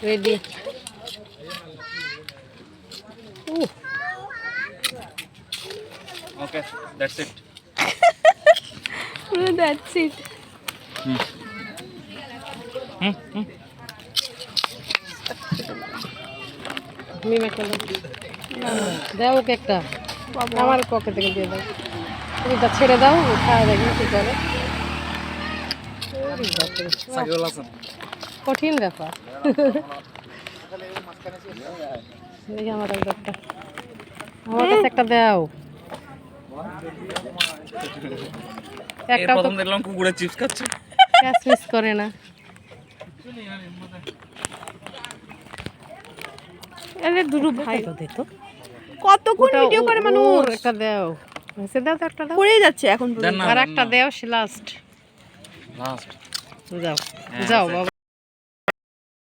Ready. Ooh. Okay, that's it. That's it. মিম একটা দাও ওকে একটা আমার পকেট থেকে দিয়ে দাও তুমি তা ছেড়ে দাও ও খাওয়া দেখি কি করে সাকিবুল হাসান কঠিন ব্যাপার দেখি আমার একটা আমার কাছে একটা দাও একটা প্রথম দেখলাম কুকুরের চিপস খাচ্ছে ক্যাশ মিস করে না আরে দুরু ভাই তো দে তো কতক্ষণ ভিডিও করে মানুষ একটা দাও সে দাও তো একটা দাও করেই যাচ্ছে এখন দেন না, আর দেন একটা না। দাও সে লাস্ট লাস্ট যাও যাও বাবা